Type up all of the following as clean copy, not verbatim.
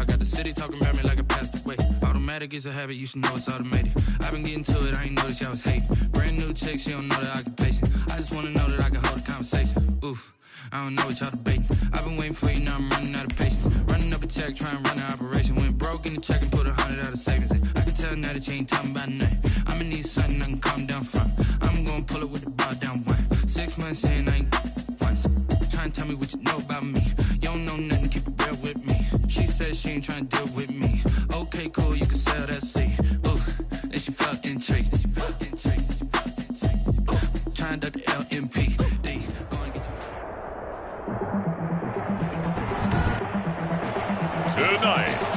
I got the city talking about me like a passed away. Automatic is a habit, you should know it's automated. I've been getting to it, I ain't noticed y'all was hating. Brand new chick, she don't know that I can pace it. I just wanna know that I can hold a conversation. Oof, I don't know what y'all debating. I've been waiting for you, now I'm running out of patience. Running up a check, trying to run an operation. Went broke in the check and put 100 out of savings in. I can tell now that you ain't talking about nothing. I'ma need something I can calm down from. I'm gonna pull it with the bar down one. 6 months in, I ain't once. Trying to tell me what you know about me. You don't know nothing, keep it real with me. She said she ain't trying to deal with me. Okay, cool, you can sell that seat. Ooh, and she felt intrigued. Trying to the LMP. Tonight,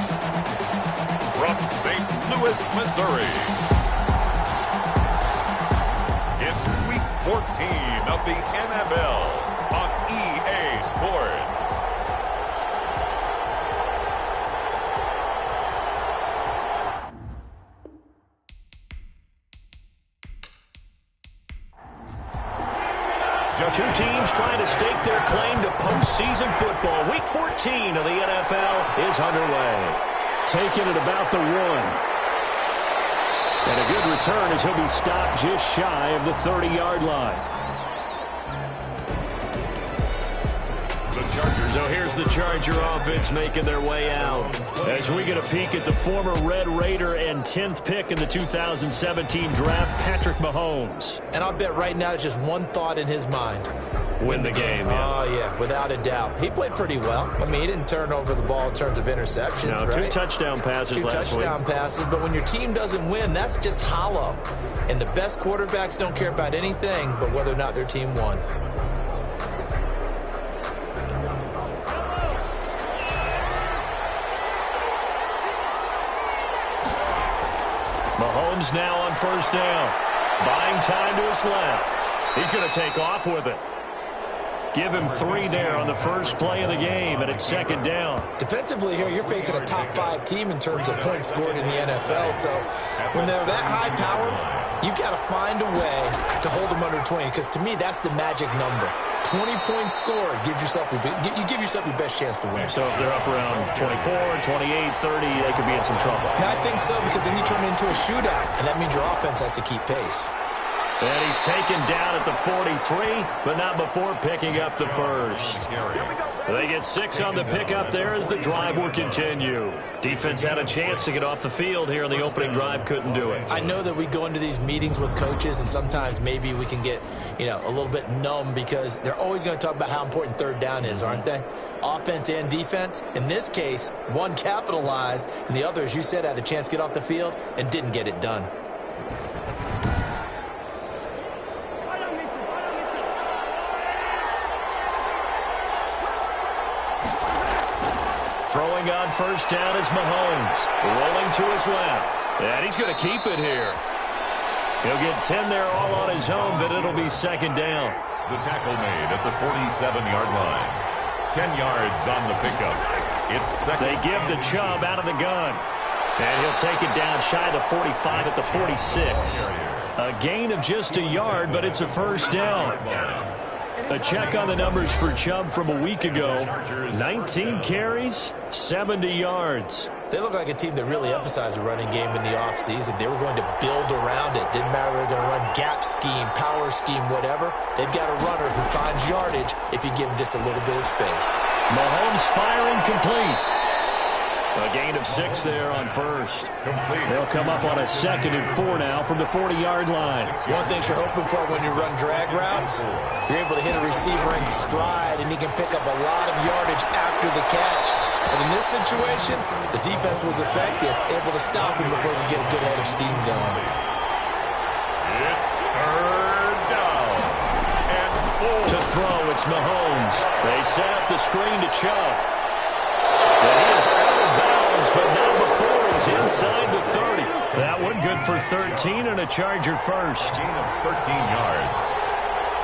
from St. Louis, Missouri, it's Week 14 of the NFL on EA Sports. Two teams trying to stake their claim to postseason football. Week 14 of the NFL is underway. Taking it about the 1. And a good return as he'll be stopped just shy of the 30-yard line. So here's the Charger offense making their way out. As we get a peek at the former Red Raider and 10th pick in the 2017 draft, Patrick Mahomes. And I'll bet right now it's just one thought in his mind. Win the game. Oh, yeah, without a doubt. He played pretty well. I mean, he didn't turn over the ball in terms of interceptions, no, right? 2 touchdown passes last week. 2 touchdown passes, but when your team doesn't win, that's just hollow. And the best quarterbacks don't care about anything but whether or not their team won. Mahomes now on first down. Buying time to his left. He's going to take off with it. Give him 3 there on the first play of the game, and it's second down. Defensively here, you're facing a top 5 team in terms of points scored in the NFL. So when they're that high-powered, you've got to find a way to hold them under 20, because to me, that's the magic number. 20-point score gives yourself you give yourself your best chance to win. So if they're up around 24, 28, 30, they could be in some trouble. Yeah, I think so, because then you turn it into a shootout, and that means your offense has to keep pace. And he's taken down at the 43, but not before picking up the first. They get 6 on the pickup there as the drive will continue. Defense had a chance to get off the field here in the opening drive, couldn't do it. I know that we go into these meetings with coaches, and sometimes maybe we can get, a little bit numb because they're always going to talk about how important third down is, aren't they? Offense and defense. In this case, one capitalized, and the other, as you said, had a chance to get off the field and didn't get it done. Throwing on first down is Mahomes. Rolling to his left. And he's going to keep it here. He'll get 10 there all on his own, but it'll be second down. The tackle made at the 47-yard line. 10 yards on the pickup. It's second. They give the Chubb out of the gun. And he'll take it down shy of the 45 at the 46. A gain of just a yard, but it's a first down. A check on the numbers for Chubb from a week ago. 19 carries, 70 yards. They look like a team that really emphasized the running game in the offseason. They were going to build around it. Didn't matter if they were going to run gap scheme, power scheme, whatever. They've got a runner who finds yardage if you give him just a little bit of space. Mahomes firing complete. A gain of 6 there on first. They'll come up on a 2nd and 4 now from the 40-yard line. One thing you're hoping for when you run drag routes, you're able to hit a receiver in stride, and he can pick up a lot of yardage after the catch. But in this situation, the defense was effective, able to stop him before he could get a good head of steam going. It's third down. And 4. To throw, it's Mahomes. They set up the screen to Chubb. And he is out of bounds, but not before he's inside the 30. That one good for 13 and a Charger first. Gain of 13 yards.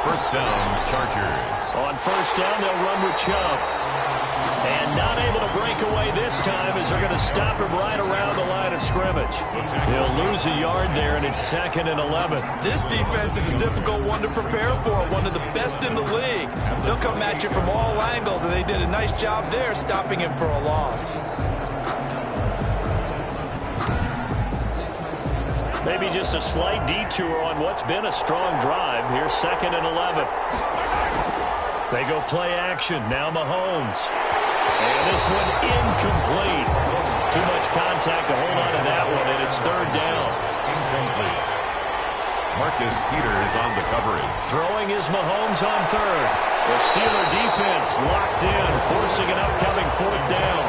First down, Chargers. On first down, they'll run with Chubb. And not able to break away this time as they're going to stop him right around the line of scrimmage. He'll lose a yard there, and it's 2nd and 11. This defense is a difficult one to prepare for, one of the best in the league. They'll come at you from all angles, and they did a nice job there stopping him for a loss. maybe just a slight detour on what's been a strong drive. Here's 2nd and 11. They go play action. Now Mahomes. And this one incomplete. Too much contact to hold on to that one, and it's 3rd down. Incomplete. Marcus Peters on the coverage. Throwing is Mahomes on 3rd. The Steeler defense locked in, forcing an upcoming 4th down.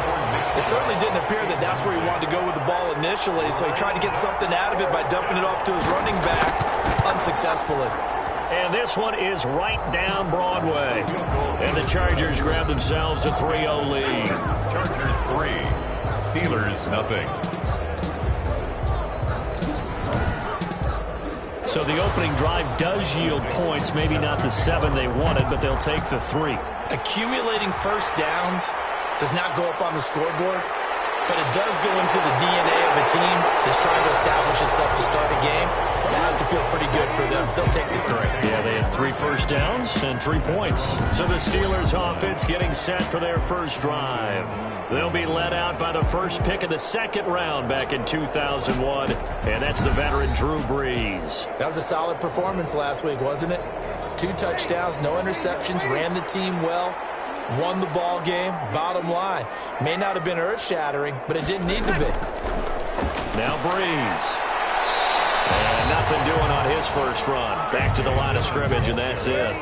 It certainly didn't appear that that's where he wanted to go with the ball initially, so he tried to get something out of it by dumping it off to his running back unsuccessfully. And this one is right down Broadway. And the Chargers grab themselves a 3-0 lead. Chargers 3, Steelers nothing. So the opening drive does yield points, maybe not the 7 they wanted, but they'll take the 3. Accumulating first downs does not go up on the scoreboard, but it does go into the DNA of a team that's trying to establish itself to start a game. It has to feel pretty good for them. They'll take the 3. Yeah, they have 3 first downs and 3 points. So the Steelers offense getting set for their first drive. They'll be led out by the first pick of the 2nd round back in 2001, and that's the veteran Drew Brees. That was a solid performance last week, wasn't it? 2 touchdowns, no interceptions, ran the team well, won the ball game. Bottom line, may not have been earth-shattering, but it didn't need to be. Now Brees. And nothing doing on his first run. Back to the line of scrimmage, and that's it.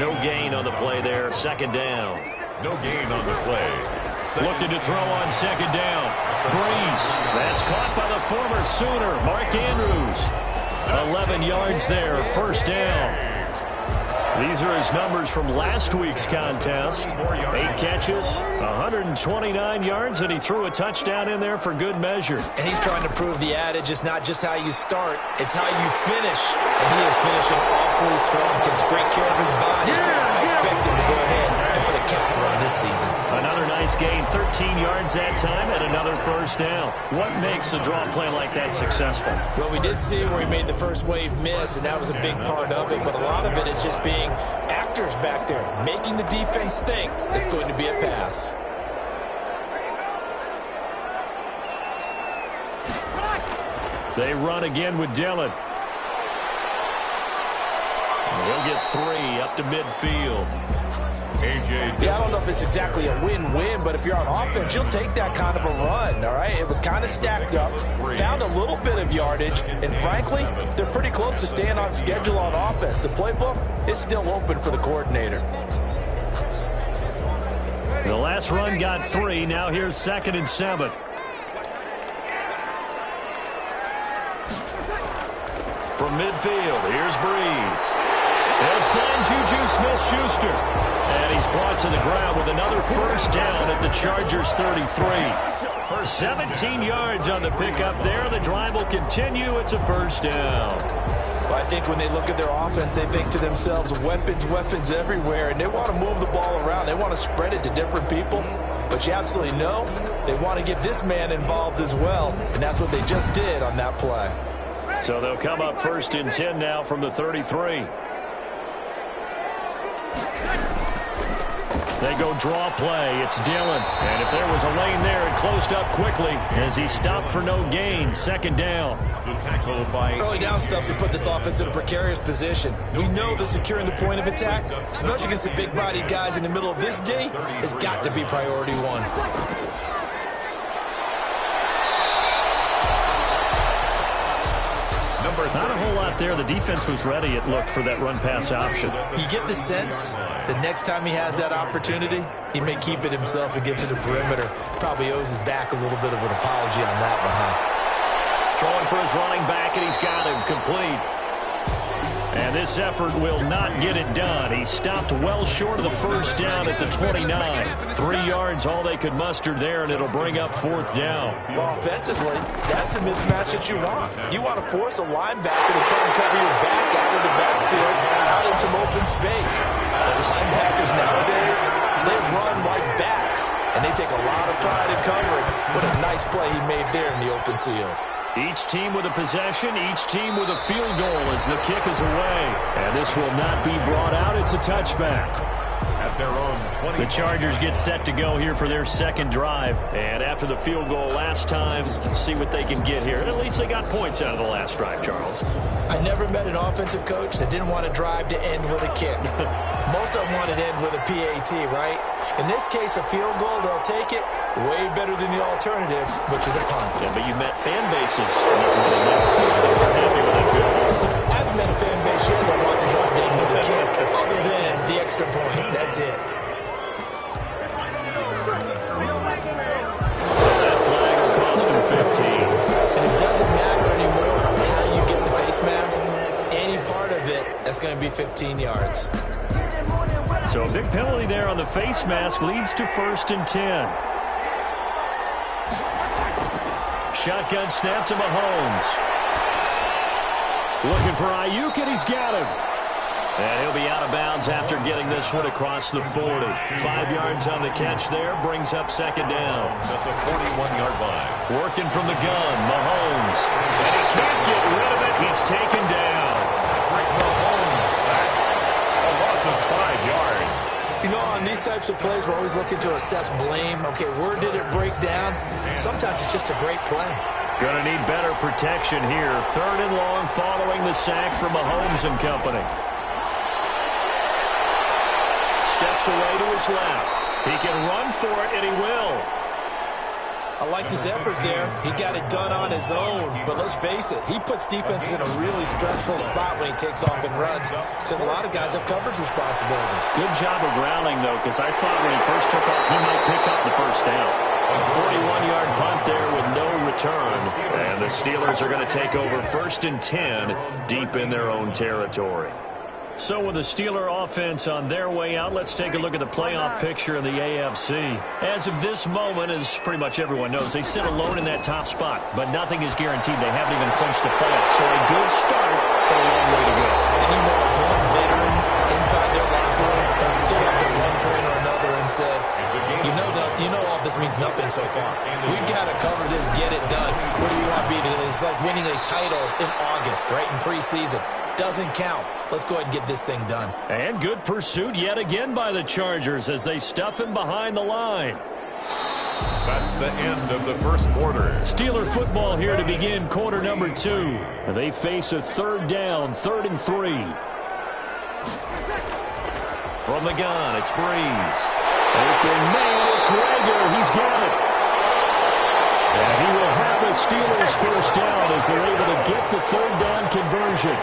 No gain on the play there. 2nd down. No gain on the play. Looking to throw on 2nd down. Brees. That's caught by the former Sooner, Mark Andrews. 11 yards there. 1st down. These are his numbers from last week's contest. 8 catches, 129 yards, and he threw a touchdown in there for good measure. And he's trying to prove the adage, it's not just how you start, it's how you finish. And he is finishing awfully strong, takes great care of his body. I expect him to go ahead and put a capper on this season. Another nice gain, 13 yards that time, and another 1st down. What makes a draw play like that successful? Well, we did see where he made the first wave miss, and that was a big part of it, but a lot of it is just being actors back there, making the defense think it's going to be a pass. They run again with Dillon. He'll get 3 up to midfield. Yeah, I don't know if it's exactly a win-win, but if you're on offense, you'll take that kind of a run, all right? It was kind of stacked up, found a little bit of yardage, and frankly, they're pretty close to staying on schedule on offense. The playbook is still open for the coordinator. The last run got 3. Now here's 2nd and 7. From midfield, here's Brees. They'll find Juju Smith-Schuster. And he's brought to the ground with another 1st down at the Chargers 33. 17 yards on the pickup there. The drive will continue. It's a 1st down. Well, I think when they look at their offense, they think to themselves, weapons everywhere, and they want to move the ball around. They want to spread it to different people. But you absolutely know they want to get this man involved as well, and that's what they just did on that play. So they'll come up 1st and 10 now from the 33. They go draw play. It's Dillon. And if there was a lane there, it closed up quickly as he stopped for no gain. 2nd down. Early down stuff to put this offense in a precarious position. We know that securing the point of attack, especially against the big-bodied guys in the middle of this D, has got to be priority 1. Not a whole lot there. The defense was ready, it looked, for that run-pass option. You get the sense that next time he has that opportunity, he may keep it himself and get to the perimeter. Probably owes his back a little bit of an apology on that one, huh? Throwing for his running back, and he's got him complete. And this effort will not get it done. He stopped well short of the 1st down at the 29. 3 yards, all they could muster there, and it'll bring up 4th down. Well, offensively, that's the mismatch that you want. You want to force a linebacker to try and cover your back out of the backfield, out in some open space. The linebackers nowadays, they run like backs, and they take a lot of pride in covering. What a nice play he made there in the open field. Each team with a possession, each team with a field goal as the kick is away. And this will not be brought out. It's a touchback. at their own 20. The Chargers get set to go here for their second drive. And after the field goal last time, let's see what they can get here. And at least they got points out of the last drive, Charles. I never met an offensive coach that didn't want to drive to end with a kick. Most of them want to end with a PAT, right? In this case, a field goal, they'll take it. Way better than the alternative, which is a punt. Yeah, but you've met fan bases. They're happy with that field goal. I haven't met a fan base yet that wants to drive to end with a kick, other than the extra point. That's it. So that flag will cost him 15. And it doesn't matter anymore how you get the face mask. Any part of it, that's going to be 15 yards. So a big penalty there on the face mask leads to 1st and 10. Shotgun snap to Mahomes. Looking for Ayuk, and he's got him. And he'll be out of bounds after getting this one across the 40. 5 yards on the catch there, brings up second down. At the 41-yard line. Working from the gun, Mahomes. And he can't get rid of it. He's taken down. Patrick Mahomes sacked. A loss of 5 yards. You know, on these types of plays, we're always looking to assess blame. Okay, where did it break down? Sometimes it's just a great play. Gonna need better protection here. 3rd and long following the sack from Mahomes and company. Steps away to his left. He can run for it, and he will. I liked his effort there. He got it done on his own. But let's face it, he puts defenses in a really stressful spot when he takes off and runs because a lot of guys have coverage responsibilities. Good job of rallying, though, because I thought when he first took off, he might pick up the first down. A 41-yard punt there with no return. And the Steelers are going to take over 1st and 10 deep in their own territory. So with the Steeler offense on their way out, let's take a look at the playoff picture in the AFC. As of this moment, as pretty much everyone knows, they sit alone in that top spot, but nothing is guaranteed. They haven't even clinched the playoffs, so a good start, but a long way to go. Any more blunt veteran inside their locker room has stood up at one point or another and said, you know all this means nothing so far. We've got to cover this, get it done. What do you want to be? It's like winning a title in August, right, in preseason. Doesn't count. Let's go ahead and get this thing done. And good pursuit yet again by the Chargers as they stuff him behind the line. That's the end of the first quarter. Steeler football here to begin quarter number 2. They face a 3rd down, 3rd and 3. From the gun, it's Breeze. Open man, it's Rager. He's got it. And he will have a Steelers first down as they're able to get the 3rd down conversion.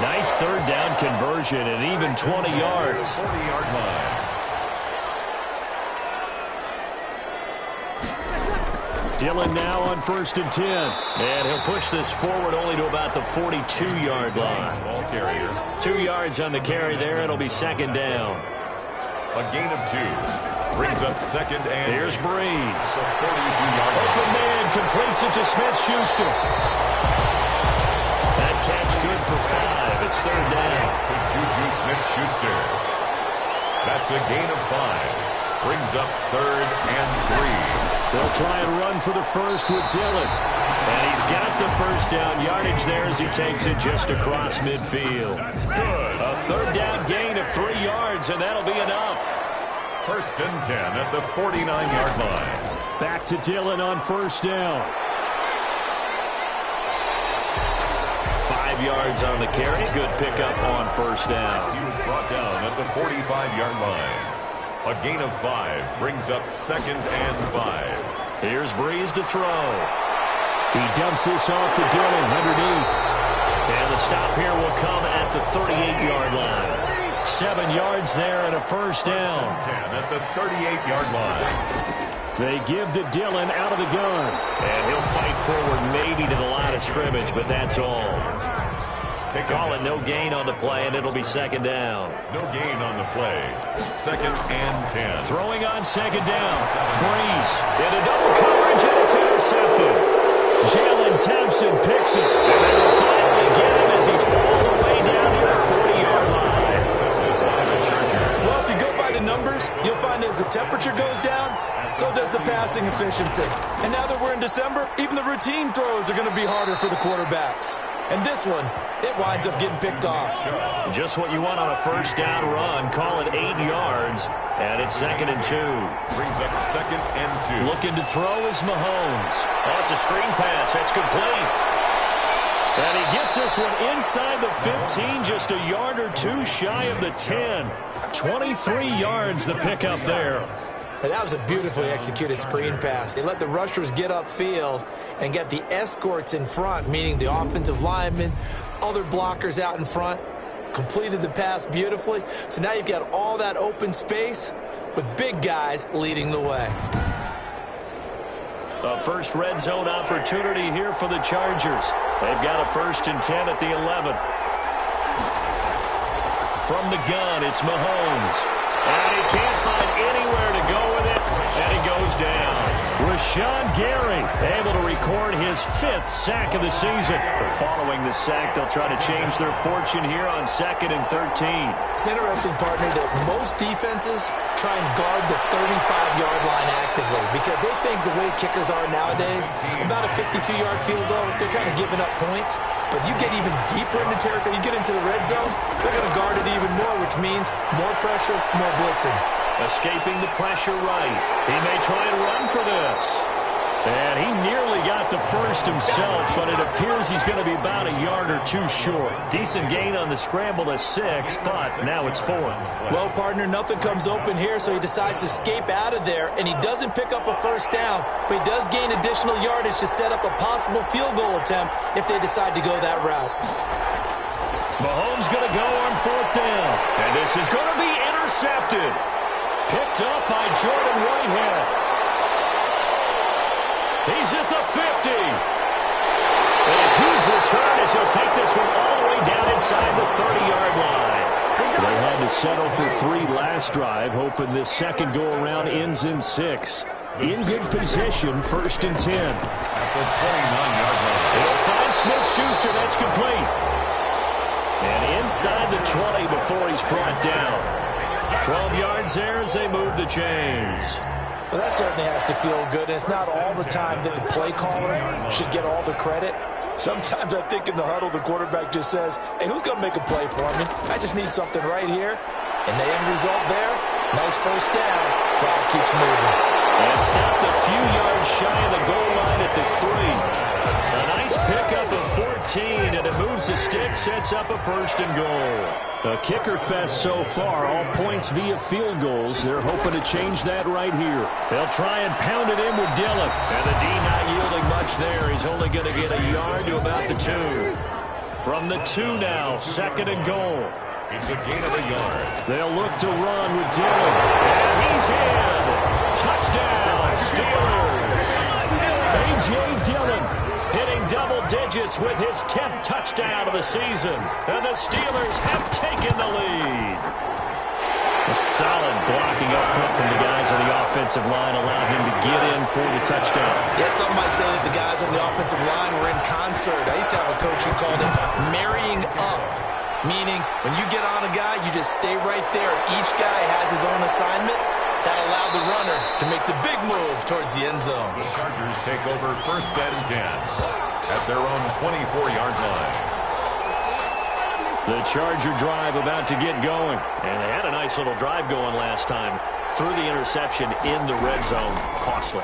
Nice 3rd down conversion and even 20 yards. 40-yard line. Dillon now on 1st and 10. And he'll push this forward only to about the 42-yard line. Ball carrier. 2 yards on the carry there. It'll be 2nd down. A gain of 2. Brings up 2nd and... Here's Breeze. 42-yard line. Open man completes it to Smith-Schuster. That catch good for 5. It's 3rd down. To Juju Smith-Schuster. That's a gain of 5. Brings up 3rd and 3. They'll try and run for the first with Dillon. And he's got the first down yardage there as he takes it just across midfield. That's good. A 3rd down gain of 3 yards, and that'll be enough. 1st and 10 at the 49-yard line. Back to Dillon on 1st down. 5 yards on the carry. Good pickup on 1st down. He was brought down at the 45-yard line. A gain of 5 brings up 2nd and 5. Here's Breeze to throw. He dumps this off to Dillon underneath. And the stop here will come at the 38-yard line. 7 yards there and a first down. 10 at the 38-yard line. They give to Dillon out of the gun. And he'll fight forward maybe to the line of scrimmage, but that's all. Call it no gain on the play, and it'll be 2nd down. No gain on the play. 2nd and 10. Throwing on 2nd down. Breeze into double coverage, and it's intercepted. Jalen Thompson picks it. And they will finally get him as he's all the way down to the 40-yard line. Well, if you go by the numbers, you'll find as the temperature goes down, so does the passing efficiency. And now that we're in December, even the routine throws are going to be harder for the quarterbacks. And this one, it winds up getting picked off. Just what you want on a first down run. Call it 8 yards, and it's 2nd and 2. Brings up 2nd and 2. Looking to throw is Mahomes. Oh, it's a screen pass. That's complete. And he gets this one inside the 15, just a yard or two shy of the 10. 23 yards the pickup there. And that was a beautifully executed screen pass. They let the rushers get upfield and get the escorts in front, meaning the offensive linemen, other blockers out in front, completed the pass beautifully. So now you've got all that open space with big guys leading the way. A first red zone opportunity here for the Chargers. They've got a 1st and 10 at the 11. From the gun, it's Mahomes. And he can't find anywhere to go with it, and he goes down. Rashawn Gary able to record his 5th sack of the season. But following the sack, they'll try to change their fortune here on 2nd and 13. It's interesting, partner, that most defenses try and guard the 35-yard line actively because they think the way kickers are nowadays, about a 52-yard field goal, they're kind of giving up points. But you get even deeper into territory, you get into the red zone, they're going to guard it even more, which means more pressure, more blitzing. Escaping the pressure right. He may try and run for this. And he nearly got the first himself, but it appears he's going to be about a yard or two short. Decent gain on the scramble to 6, but now it's 4th. Well, partner, nothing comes open here, so he decides to escape out of there, and he doesn't pick up a first down, but he does gain additional yardage to set up a possible field goal attempt if they decide to go that route. Mahomes going to go on 4th down, and this is going to be intercepted. Picked up by Jordan Whitehead. He's at the 50. And a huge return as he'll take this one all the way down inside the 30-yard line. They had to settle for 3 last drive, hoping this second go-around ends in 6. In good position, 1st and 10. At the 29-yard line. They'll find Smith-Schuster. That's complete. And inside the 20 before he's brought down. 12 yards there as they move the chains. Well, that certainly has to feel good. And it's not all the time that the play caller should get all the credit. Sometimes I think in the huddle, the quarterback just says, hey, who's going to make a play for me? I just need something right here. And the end result there, nice first down. Clock keeps moving. And stopped a few yards shy of the goal line at the 3. A nice pickup of 14, and it moves the stick, sets up a 1st and goal. A kicker fest so far, all points via field goals. They're hoping to change that right here. They'll try and pound it in with Dillon. And the D not yielding much there. He's only going to get a yard to about the 2. From the 2 now, 2nd and goal. It's a gain of a yard. They'll look to run with Dillon. And he's in. Touchdown, Steelers. A.J. Dillon hitting double digits with his 10th touchdown of the season. And the Steelers have taken the lead. A solid blocking up front from the guys on the offensive line allowed him to get in for the touchdown. Yeah, some might say that the guys on the offensive line were in concert. I used to have a coach who called it marrying up, meaning when you get on a guy, you just stay right there. Each guy has his own assignment. That allowed the runner to make the big move towards the end zone. The Chargers take over 1st and 10 at their own 24-yard line. The Charger drive about to get going. And they had a nice little drive going last time. Through the interception in the red zone. Costly.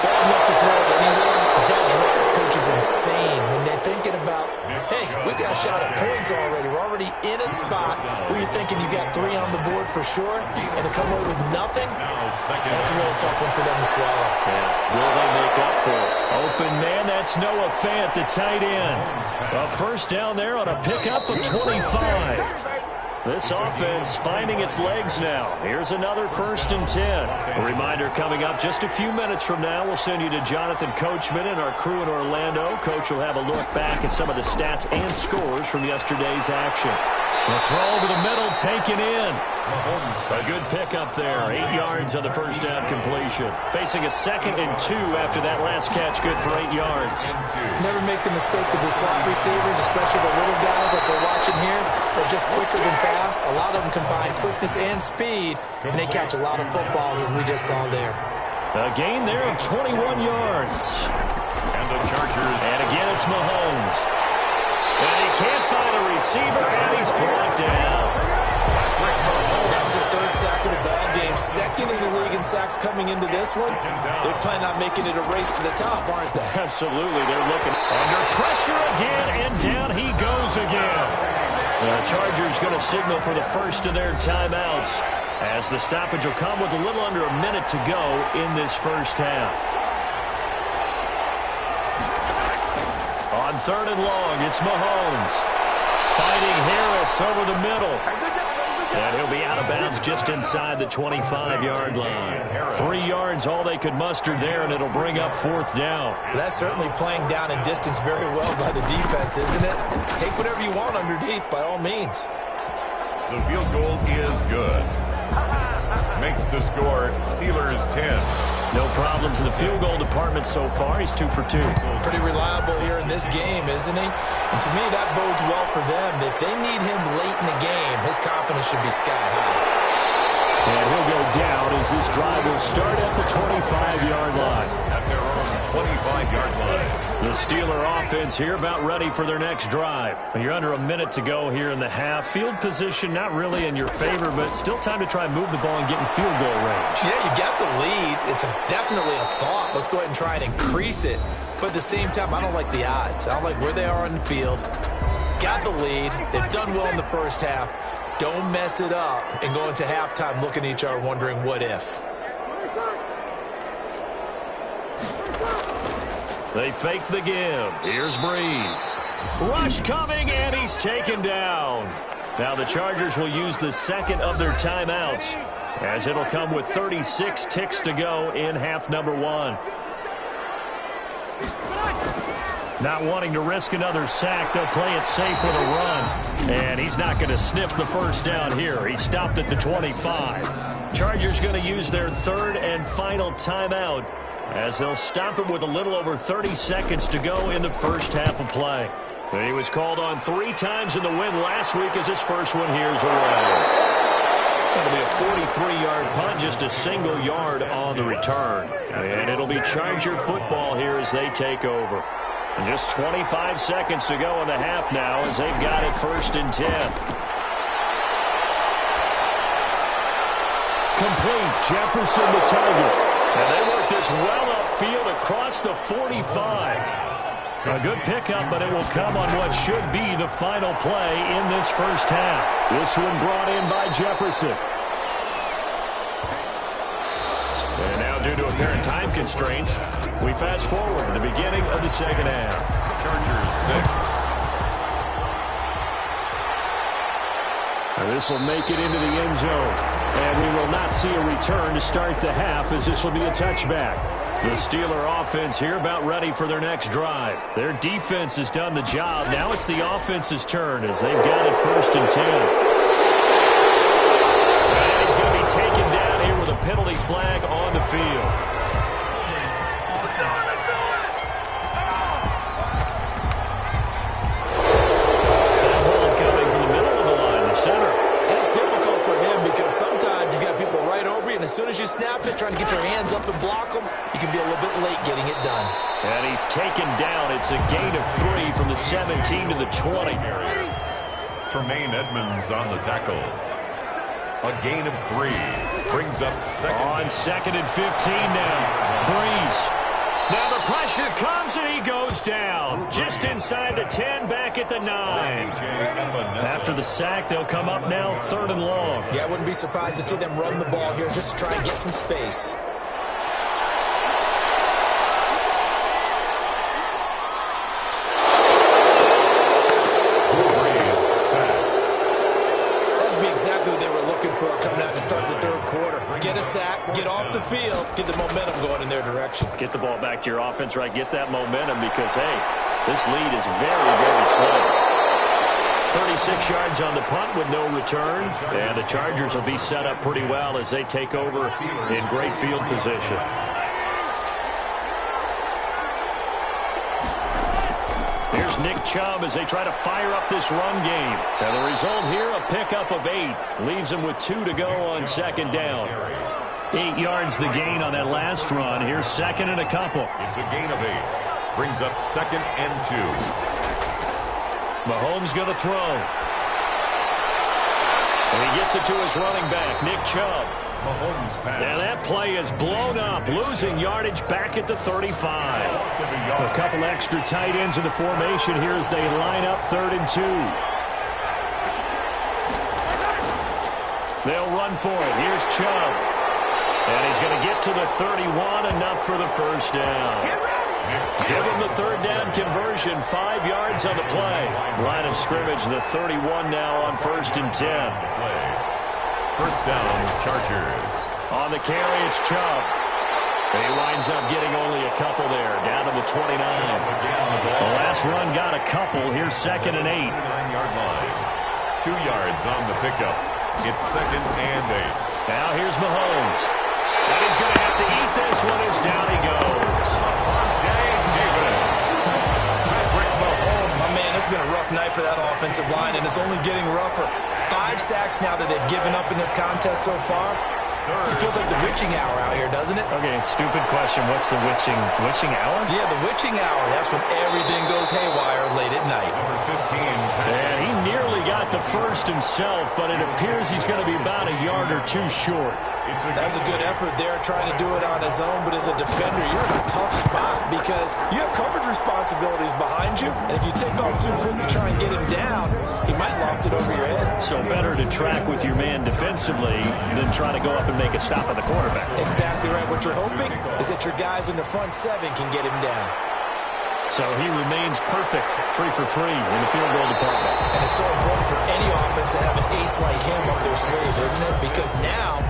Bad enough to throw it anywhere, but that drives coaches insane when they're thinking about, hey, we got a shot at points already. We're already in a spot where you're thinking you got 3 on the board for sure, and to come away with nothing, that's a real tough one for them to swallow. Yeah. Will they make up for it? Open man, that's Noah Fant, the tight end. A 1st down there on a pickup of 25. This offense finding its legs now. Here's another 1st and 10. A reminder coming up just a few minutes from now. We'll send you to Jonathan Coachman and our crew in Orlando. Coach will have a look back at some of the stats and scores from yesterday's action. The throw over the middle taken in. A good pickup there. 8 yards on the 1st down completion. Facing a 2nd and 2 after that last catch, good for 8 yards. Never make the mistake with the slot receivers, especially the little guys like we're watching here. They're just quicker than fast. A lot of them combine quickness and speed, and they catch a lot of footballs, as we just saw there. A gain there of 21 yards. And the Chargers. And again, it's Mahomes. And he can't find a receiver, and he's brought down. That was their third sack of the ball game. Second in the league in sacks coming into this one. They're planning on making it a race to the top, aren't they? Absolutely. They're looking under pressure again, and down he goes again. The Chargers going to signal for the first of their timeouts as the stoppage will come with a little under a minute to go in this first half. On third and long, it's Mahomes fighting Harris over the middle. And he'll be out of bounds just inside the 25-yard line. 3 yards, all they could muster there, and it'll bring up fourth down. That's certainly playing down and distance very well by the defense, isn't it? Take whatever you want underneath, by all means. The field goal is good. Makes the score Steelers 10. No problems in the field goal department so far. He's 2 for 2. Pretty reliable here in this game, isn't he? And to me, that bodes well for them. If they need him late in the game, his confidence should be sky high. And he'll go down as this drive will start at the 25-yard line. At their own 25-yard line. The Steeler offense here about ready for their next drive. You're under a minute to go here in the half. Field position not really in your favor, but still time to try and move the ball and get in field goal range. Yeah, you got the lead. It's definitely a thought. Let's go ahead and try and increase it. But at the same time, I don't like the odds. I don't like where they are on the field. Got the lead. They've done well in the first half. Don't mess it up and go into halftime looking at each other wondering what if. They fake the give. Here's Breeze. Rush coming, and he's taken down. Now the Chargers will use the second of their timeouts, as it'll come with 36 ticks to go in half number 1. Not wanting to risk another sack, they'll play it safe with a run. And he's not going to sniff the first down here. He stopped at the 25. Chargers going to use their third and final timeout, as they'll stop it with a little over 30 seconds to go in the first half of play. He was called on 3 times in the win last week, as his first one here is away. That'll be a 43-yard punt, just a single yard on the return. And it'll be Charger football here as they take over. And just 25 seconds to go in the half now, as they've got it first and 10. Complete. Jefferson the target. And they work this well upfield across the 45. A good pickup, but it will come on what should be the final play in this first half. This one brought in by Jefferson. And now, due to apparent time constraints, we fast forward to the beginning of the second half. Chargers 6. Now this will make it into the end zone. And we will not see a return to start the half, as this will be a touchback. The Steeler offense here about ready for their next drive. Their defense has done the job. Now it's the offense's turn, as they've got it first and 10. And he's going to be taken down here with a penalty flag on the field. That hold coming from the middle of the line, the center. It's difficult for him because sometimes you got people right over you, and as soon as you snap it, trying to get your hands up and block them, you can be a little bit late getting it done. And he's taken down. It's a gain of 3 from the 17 to the 20. Tremaine Edmonds on the tackle. A gain of 3. Brings up second. On second and 15 now. Breeze. Now the pressure comes, and he goes down. Just inside the 10, back at the 9. After the sack, they'll come up now third and long. Yeah, I wouldn't be surprised to see them run the ball here just to try and get some space. Exactly what they were looking for coming out to start the third quarter. Get a sack, get off the field, get the momentum going in their direction. Get the ball back to your offense, right? Get that momentum because, hey, this lead is very, very slow. 36 yards on the punt with no return. And the Chargers will be set up pretty well as they take over in great field position. Here's Nick Chubb as they try to fire up this run game. And the result here, a pickup of 8. Leaves them with 2 to go on second down. 8 yards the gain on that last run. Here's second and a couple. It's a gain of 8. Brings up second and 2. Mahomes going to throw. And he gets it to his running back, Nick Chubb. And that play is blown up, losing yardage back at the 35. A couple extra tight ends in the formation here as they line up 3rd and 2. They'll run for it. Here's Chubb. And he's going to get to the 31, enough for the first down. Give him the 3rd down conversion, 5 yards on the play. Line of scrimmage, the 31 now on 1st and 10. First down, Chargers. On the carry, it's Chubb. And he winds up getting only a couple there, down to the 29. The last run got a couple. Here's 2nd and 8. 9-yard line. 2 yards on the pickup. It's 2nd and 8. Now here's Mahomes. And he's going to have to eat this one as down he goes. My man, it's been a rough night for that offensive line, and it's only getting rougher. 5 sacks now that they've given up in this contest so far. It feels like the witching hour out here, doesn't it? Okay, stupid question. What's the witching hour? Yeah, the witching hour. That's when everything goes haywire late at night. Number 15. And he nearly got the first himself, but it appears he's going to be about a yard or two short. That was a good effort there, trying to do it on his own, but as a defender, you're in a tough spot because you have coverage responsibilities behind you, and if you take off too quick to try and get him down, he might loft it over your head. So better to track with your man defensively than try to go up and make a stop on the quarterback. Exactly right. What you're hoping is that your guys in the front 7 can get him down. So he remains perfect, 3 for 3 in the field goal department. And it's so important for any offense to have an ace like him up their sleeve, isn't it? Because now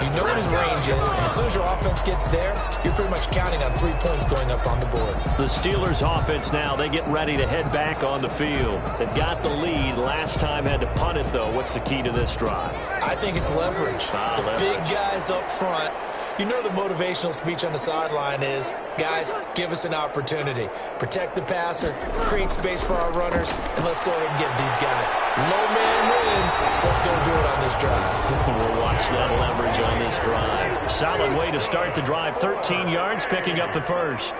you know what his range is, and as soon as your offense gets there, you're pretty much counting on 3 points going up on the board. The Steelers' offense now, they get ready to head back on the field. They've got the lead. Last time had to punt it, though. What's the key to this drive? I think it's leverage. Leverage. Big guys up front. You know the motivational speech on the sideline is, guys, give us an opportunity. Protect the passer, create space for our runners, and let's go ahead and give these guys. Low man wins. Let's go do it on this drive. We'll watch that leverage on this drive. Solid way to start the drive. 13 yards, picking up the first.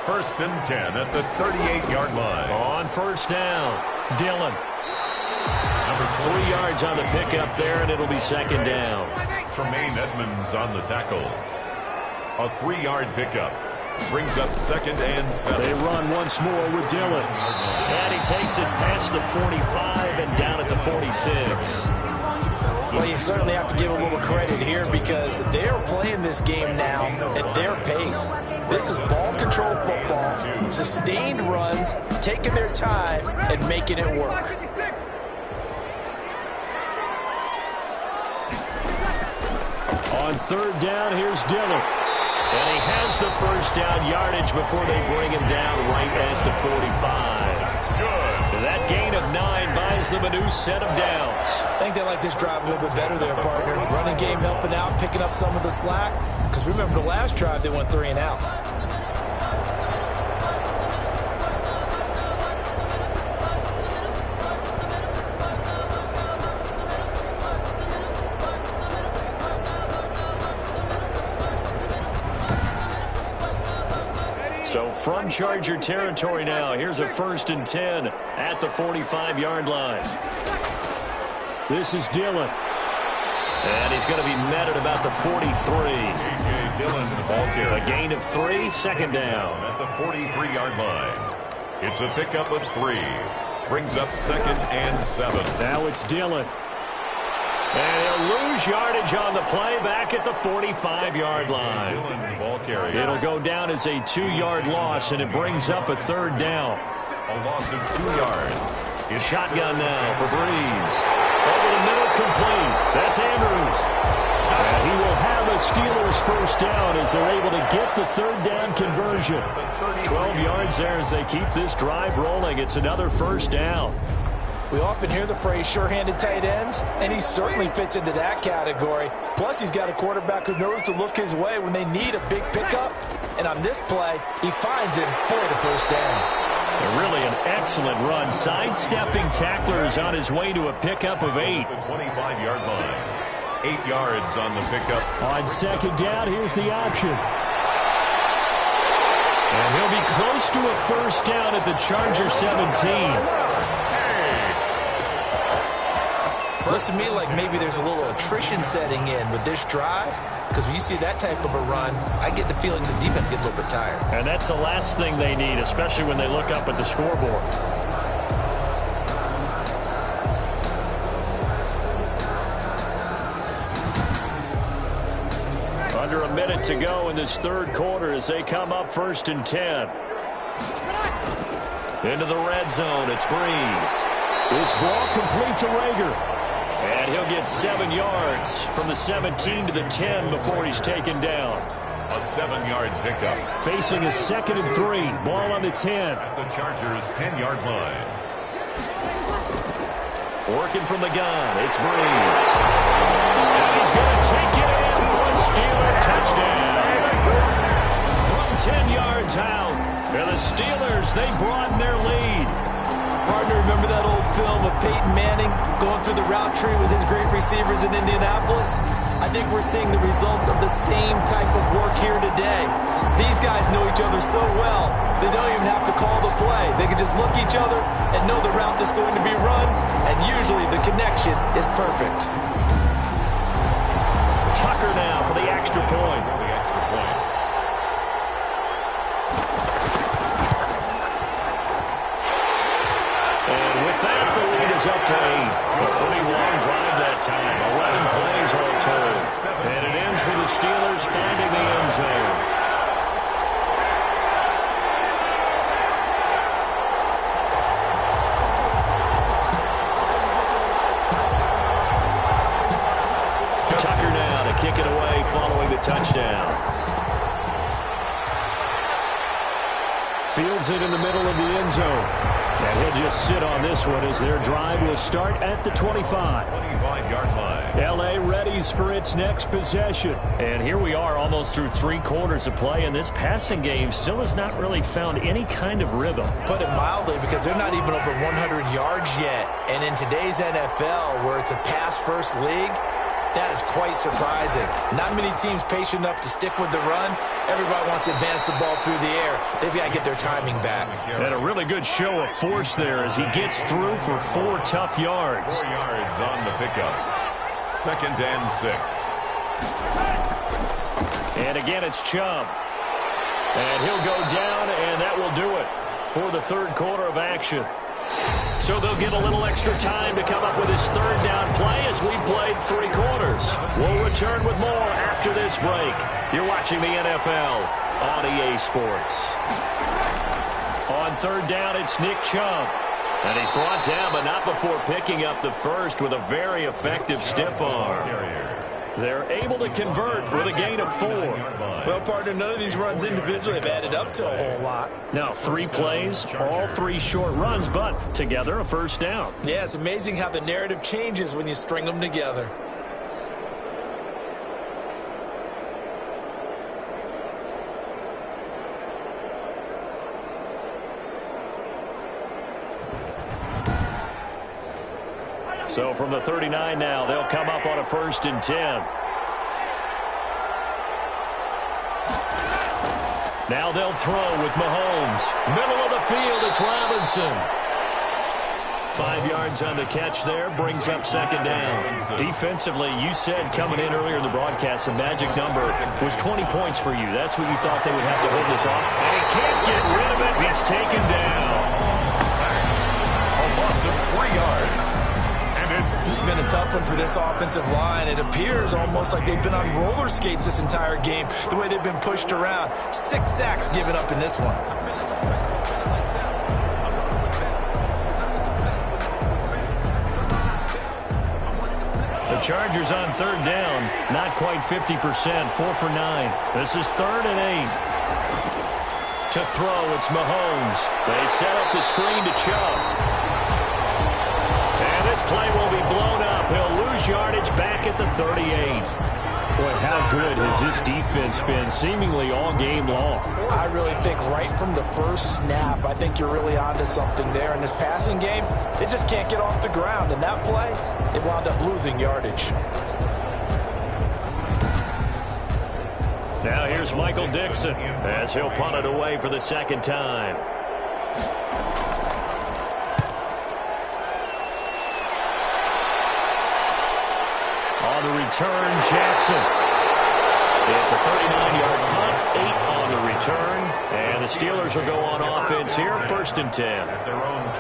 1st and 10 at the 38-yard line. On first down, Dillon. 3 yards on the pickup there, and it'll be 2nd down. Tremaine Edmonds on the tackle. A 3-yard pickup. Brings up 2nd and 7. They run once more with Dillon. And he takes it past the 45 and down at the 46. Well, you certainly have to give a little credit here because they're playing this game now at their pace. This is ball control football, sustained runs, taking their time, and making it work. On 3rd down, here's Dillon. And he has the first down yardage before they bring him down right at the 45. That's good. That gain of 9 buys them a new set of downs. I think they like this drive a little bit better there, partner. Running game helping out, picking up some of the slack. Because remember the last drive, they went 3 and out. So from Charger territory now, here's a 1st and 10 at the 45-yard line. This is Dillon. And he's going to be met at about the 43. A.J. Dillon, the ball carrier. A gain of 3, 2nd down. At the 43-yard line. It's a pickup of 3. Brings up 2nd and 7. Now it's Dillon. And he'll lose yardage on the play back at the 45-yard line. Dillon, the ball carrier. It'll go down as a 2-yard loss, and it brings up a 3rd down. A loss of 2 yards. His shotgun now for Breeze. Over the middle, complete. That's Andrews. And he will have a Steelers first down as they're able to get the 3rd down conversion. 12 yards there as they keep this drive rolling. It's another first down. We often hear the phrase sure-handed tight ends, and he certainly fits into that category. Plus, he's got a quarterback who knows to look his way when they need a big pickup. And on this play, he finds him for the first down. Really an excellent run. Sidestepping tacklers on his way to a pickup of 8. The 25-yard line. 8 yards on the pickup. On 2nd down, here's the option. And he'll be close to a first down at the Charger 17. Looks to me like maybe there's a little attrition setting in with this drive, because when you see that type of a run, I get the feeling the defense gets a little bit tired. And that's the last thing they need, especially when they look up at the scoreboard. Under a minute to go in this third quarter as they come up 1st and 10. Into the red zone, it's Breeze. This ball complete to Rager. And he'll get 7 yards from the 17 to the 10 before he's taken down. A 7-yard pickup. Facing a 2nd and 3. Ball on the 10. At the Chargers' 10-yard line. Working from the gun, it's Breeze. And he's going to take it in for a Steeler touchdown. From 10 yards out. And the Steelers, they broaden their lead. Partner, remember that old film of Peyton Manning going through the route tree with his great receivers in Indianapolis? I think we're seeing the results of the same type of work here today. These guys know each other so well, they don't even have to call the play. They can just look each other and know the route that's going to be run, and usually the connection is perfect. Tucker now for the extra point. Up to 8. A pretty long drive that time. 11 plays all told. And it ends with the Steelers finding the end zone. Tucker now to kick it away following the touchdown. Fields it in the middle of the end zone. And he'll just sit on this one as their drive will start at the 25. 25-yard line. L.A. readies for its next possession. And here we are almost through 3 quarters of play, and this passing game still has not really found any kind of rhythm. Put it mildly, because they're not even over 100 yards yet. And in today's NFL, where it's a pass-first league, that is quite surprising. Not many teams patient enough to stick with the run. Everybody wants to advance the ball through the air. They've got to get their timing back. And a really good show of force there as he gets through for 4 tough yards. 4 yards on the pickup. 2nd and 6. And again, it's Chubb. And he'll go down, and that will do it for the third quarter of action. So they'll get a little extra time to come up with his third down play as we played 3 quarters. We'll return with more after this break. You're watching the NFL on EA Sports. On third down, it's Nick Chubb. And he's brought down, but not before picking up the first with a very effective stiff arm. They're able to convert with a gain of 4. Well, partner, none of these runs individually have added up to a whole lot. Now, 3 plays, all 3 short runs, but together a first down. Yeah, it's amazing how the narrative changes when you string them together. So from the 39 now, they'll come up on a 1st and 10. Now they'll throw with Mahomes. Middle of the field, it's Robinson. 5 yards on the catch there, brings up 2nd down. Defensively, you said coming in earlier in the broadcast, the magic number was 20 points for you. That's what you thought they would have to hold this off. And he can't get rid of it. He's taken down. A loss of 3 yards. This has been a tough one for this offensive line. It appears almost like they've been on roller skates this entire game, the way they've been pushed around. 6 sacks given up in this one. The Chargers on third down, not quite 50%, 4 for 9. This is 3rd and 8. To throw, it's Mahomes. They set up the screen to Chubb. And this play will be blown up. He'll lose yardage back at the 38. Boy, how good has this defense been seemingly all game long? I really think right from the first snap, I think you're really onto something there. In this passing game, they just can't get off the ground. In that play, they wound up losing yardage. Now here's Michael Dixon as he'll punt it away for the second time. On the return, Jackson. It's a 39-yard punt, 8 on the return, and the Steelers will go on offense here, 1st and 10.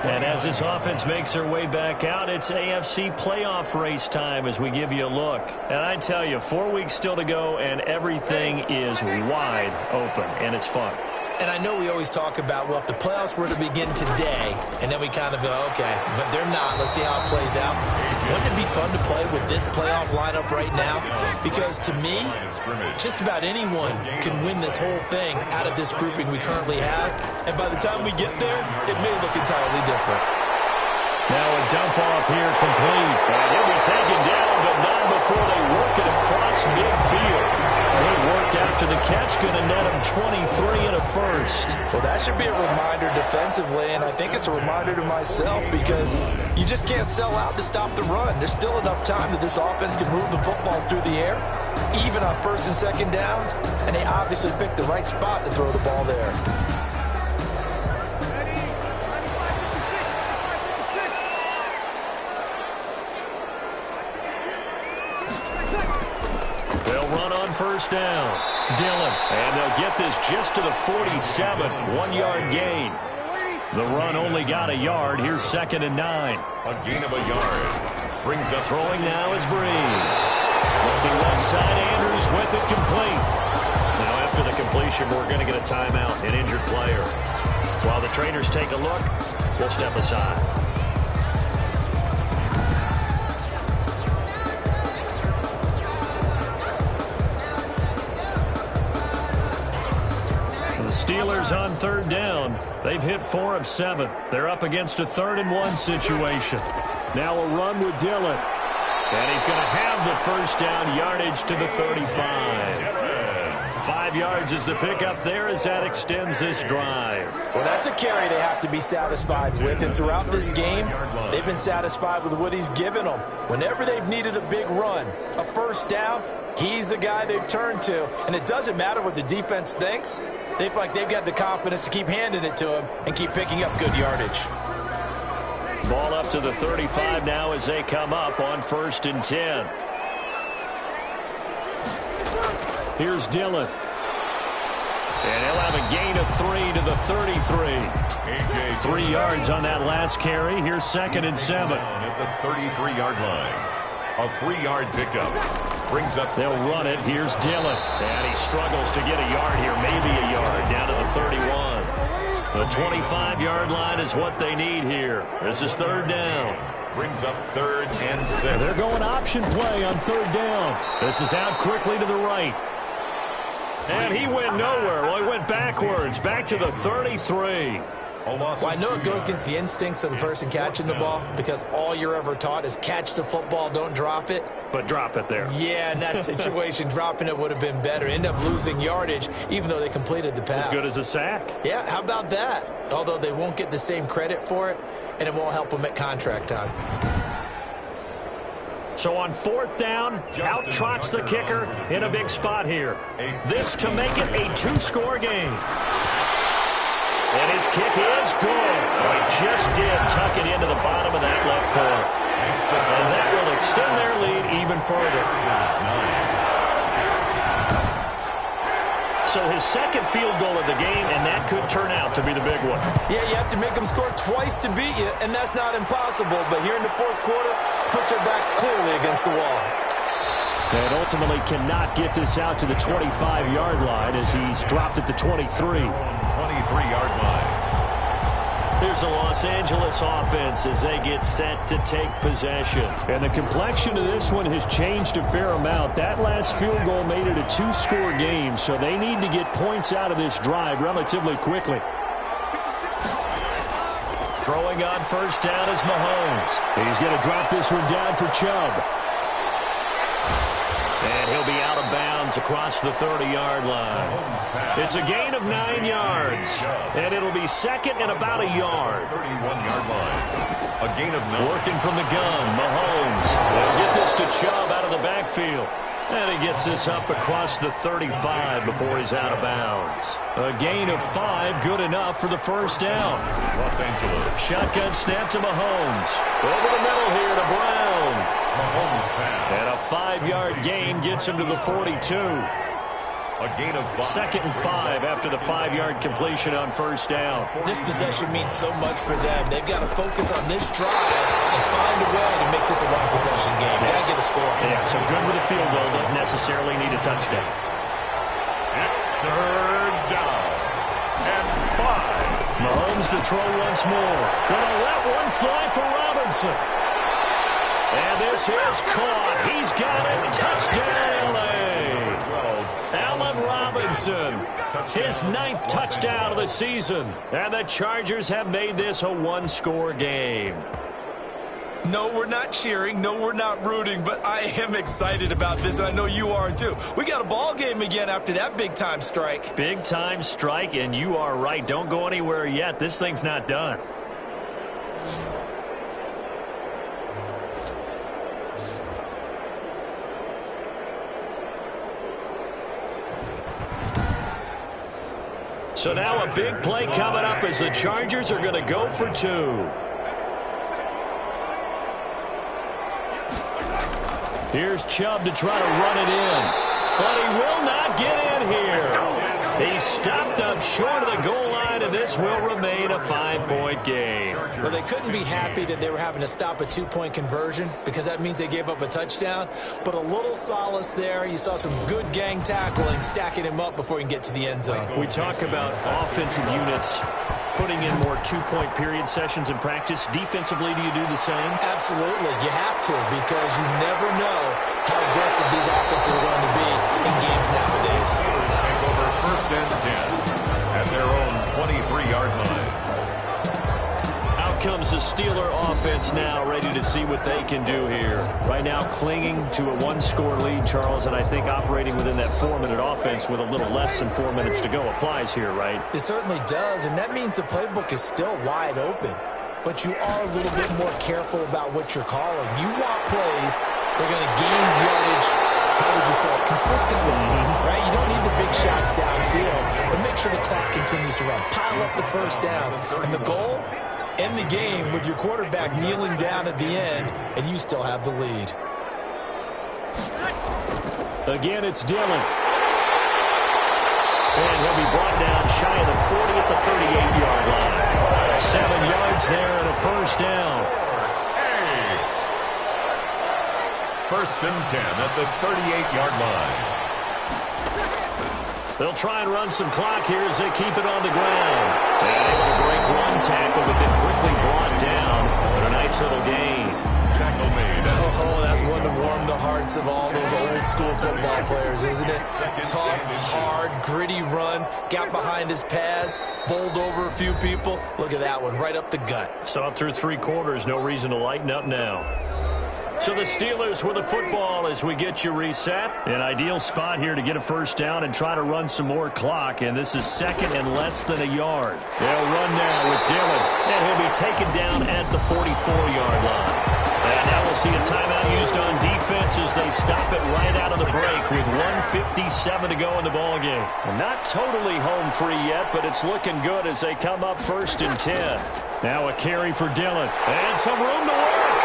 And as this offense makes their way back out, it's AFC playoff race time as we give you a look. And I tell you, 4 weeks still to go, and everything is wide open, and it's fun. And I know we always talk about, well, if the playoffs were to begin today, and then we kind of go, okay, but they're not. Let's see how it plays out. Wouldn't it be fun to play with this playoff lineup right now? Because to me, just about anyone can win this whole thing out of this grouping we currently have. And by the time we get there, it may look entirely different. Now a dump off here complete. And he'll be taken down, but not before they work it across midfield. Good work after the catch. Going to net him 23 and a first. Well, that should be a reminder defensively, and I think it's a reminder to myself because you just can't sell out to stop the run. There's still enough time that this offense can move the football through the air, even on 1st and 2nd downs, and they obviously picked the right spot to throw the ball there. First down, Dillon, and they'll get this just to the 47, 1-yard gain. The run only got a yard. Here's 2nd and 9. A gain of a yard. Brings up throwing now is Breeze. Looking left side, Andrews with it complete. Now after the completion, we're going to get a timeout, an injured player. While the trainers take a look, we'll step aside. The Steelers on 3rd down. They've hit 4 of 7. They're up against a 3rd and 1 situation. Now a run with Dillon. And he's going to have the first down, yardage to the 35. 5 yards is the pickup there as that extends this drive. Well, that's a carry they have to be satisfied with. And throughout this game, they've been satisfied with what he's given them. Whenever they've needed a big run, a first down, he's the guy they've turned to. And it doesn't matter what the defense thinks. They feel like they've got the confidence to keep handing it to him and keep picking up good yardage. Ball up to the 35 now as they come up on 1st and 10. Here's Dillon. And he'll have a gain of 3 to the 33. 3 yards on that last carry. Here's 2nd and 7. At the 33-yard line. A 3-yard pickup. Brings up. They'll run it. Here's Dillon. And he struggles to get a yard here. Maybe a yard down to the 31. The 25-yard line is what they need here. This is 3rd down. Brings up 3rd and 7. They're going option play on 3rd down. This is out quickly to the right. And he went nowhere. Well, he went backwards. Back to the 33. Well, I know it goes against the instincts of the person catching the ball because all you're ever taught is catch the football, don't drop it. But drop it there. Yeah, in that situation, dropping it would have been better. End up losing yardage, even though they completed the pass. As good as a sack. Yeah, how about that? Although they won't get the same credit for it, and it won't help them at contract time. So on 4th down, out trots the kicker in a big spot here. This to make it a 2-score game. And his kick is good. Oh, he just did tuck it into the bottom of that left corner. And that will extend their lead even further. So his 2nd field goal of the game, and that could turn out to be the big one. Yeah, you have to make them score twice to beat you, and that's not impossible. But here in the 4th quarter, push their backs clearly against the wall. And ultimately cannot get this out to the 25-yard line as he's dropped at the 23. 23-yard line. Here's the Los Angeles offense as they get set to take possession. And the complexion of this one has changed a fair amount. That last field goal made it a 2-score game, so they need to get points out of this drive relatively quickly. Throwing on 1st down is Mahomes. He's going to drop this one down for Chubb. And he'll be out of bounds across the 30-yard line. It's a gain of 9 yards. And it'll be 2nd and about a yard. 31-yard line. A gain of 9. Working from the gun, Mahomes. They'll get this to Chubb out of the backfield. And he gets this up across the 35 before he's out of bounds. A gain of 5, good enough for the first down. Los Angeles. Shotgun snap to Mahomes. Over the middle here to Brown. Mahomes pass. And a 5-yard gain gets him to the 42. A gain of 5. 2nd and 5 after the 5-yard completion on first down. This possession means so much for them. They've got to focus on this drive and find a way to make this a one-possession game. Got to get a score. Yeah, so good with a field goal. Doesn't necessarily need a touchdown. It's 3rd down and 5. Mahomes to throw once more. Gonna let one fly for Robinson. And this is caught. He's got it. Touchdown, LA. Allen Robinson, his 9th touchdown of the season. And the Chargers have made this a one-score game. No, we're not cheering. No, we're not rooting. But I am excited about this, and I know you are too. We got a ball game again after that big-time strike. Big-time strike, and you are right. Don't go anywhere yet. This thing's not done. So now a big play coming up as the Chargers are going to go for 2. Here's Chubb to try to run it in. But he will not get in here. He's stopped up short of the goal line, and this will remain a 5-point game. Well, they couldn't be happy that they were having to stop a 2-point conversion because that means they gave up a touchdown. But a little solace there. You saw some good gang tackling, stacking him up before he can get to the end zone. We talk about offensive units putting in more 2-point period sessions in practice. Defensively, do you do the same? Absolutely. You have to because you never know how aggressive these offenses are going to be in games nowadays. Steelers take over 1st and 10 at their own 23-yard line. Out comes the Steeler offense now, ready to see what they can do here. Right now, clinging to a 1-score lead, Charles, and I think operating within that 4-minute offense with a little less than 4 minutes to go applies here, right? It certainly does, and that means the playbook is still wide open. But you are a little bit more careful about what you're calling. You want plays that are going to gain yardage, how would you say it, consistently, right? You don't need the big shots downfield, but make sure the clock continues to run. Pile up the first downs. And the goal? End the game with your quarterback kneeling down at the end, and you still have the lead. Again, it's Dillon. And he'll be brought down shy of the 40 at the 38-yard line. 7 yards there and a first down. Hey. 1st and 10 at the 38-yard line. They'll try and run some clock here as they keep it on the ground. And able to break one tackle, but then quickly brought down. But a nice little gain. Tackle made. Oh, that's one to warm the hearts of all those old-school football players, isn't it? Tough, hard, gritty run. Got behind his pads, bowled over a few people. Look at that one, right up the gut. Saw it through 3 quarters. No reason to lighten up now. So the Steelers with the football as we get you reset. An ideal spot here to get a first down and try to run some more clock. And this is 2nd and less than a yard. They'll run now with Dillon. And he'll be taken down at the 44-yard line. And now we'll see a timeout used on defense as they stop it right out of the break with 1:57 to go in the ballgame. Not totally home free yet, but it's looking good as they come up 1st and 10. Now a carry for Dillon. And some room to work.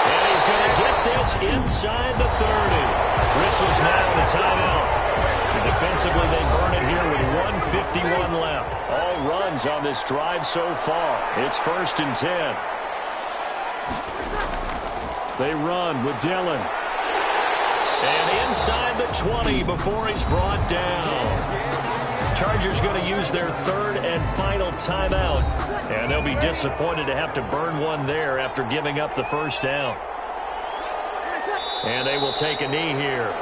And he's going to get this inside the 30. Whistles now in the timeout. So defensively, they burn it here with 1:51 left. All runs on this drive so far. It's 1st and 10. They run with Dillon. And inside the 20 before he's brought down. Chargers going to use their 3rd and final timeout. And they'll be disappointed to have to burn one there after giving up the first down. And they will take a knee here.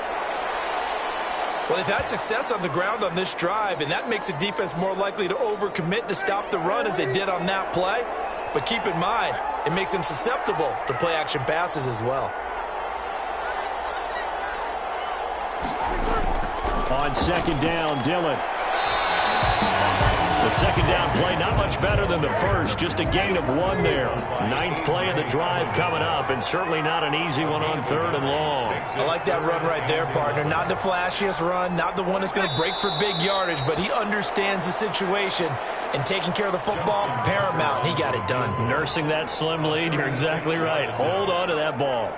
Well, they've had success on the ground on this drive, and that makes a defense more likely to overcommit to stop the run as they did on that play. But keep in mind, it makes them susceptible to play-action passes as well. On 2nd down, Dillon. The second down play, not much better than the first, just a gain of 1 there. 9th play of the drive coming up, and certainly not an easy one on 3rd and long. I like that run right there, partner. Not the flashiest run, not the one that's going to break for big yardage, but he understands the situation, and taking care of the football, paramount, and he got it done. Nursing that slim lead, you're exactly right. Hold on to that ball.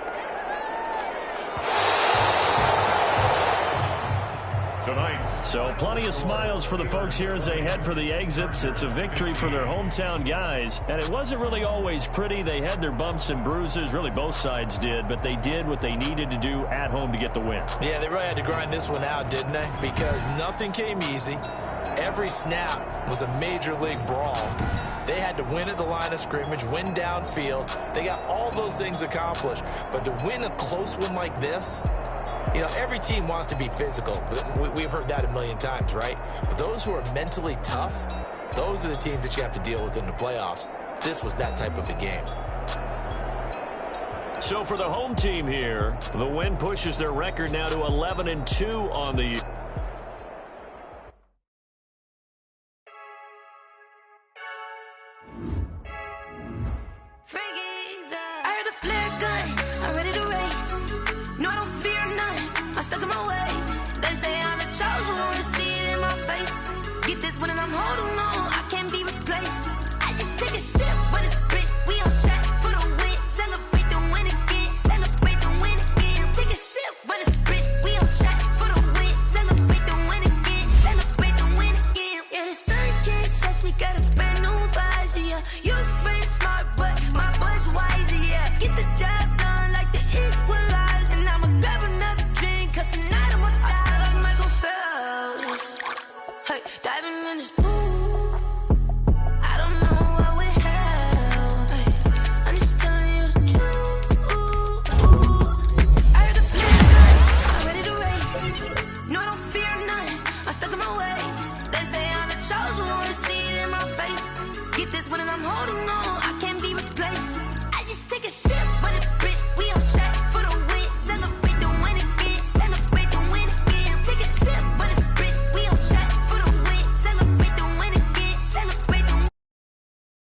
So plenty of smiles for the folks here as they head for the exits. It's a victory for their hometown guys, and it wasn't really always pretty. They had their bumps and bruises, really both sides did, but they did what they needed to do at home to get the win. Yeah, they really had to grind this one out, didn't they? Because nothing came easy. Every snap was a major league brawl. They had to win at the line of scrimmage, win downfield. They got all those things accomplished. But to win a close one like this, you know, every team wants to be physical. We've heard that a million times, right? But those who are mentally tough, those are the teams that you have to deal with in the playoffs. This was that type of a game. So for the home team here, the win pushes their record now to 11-2 on the year. Get this one and I'm holding on.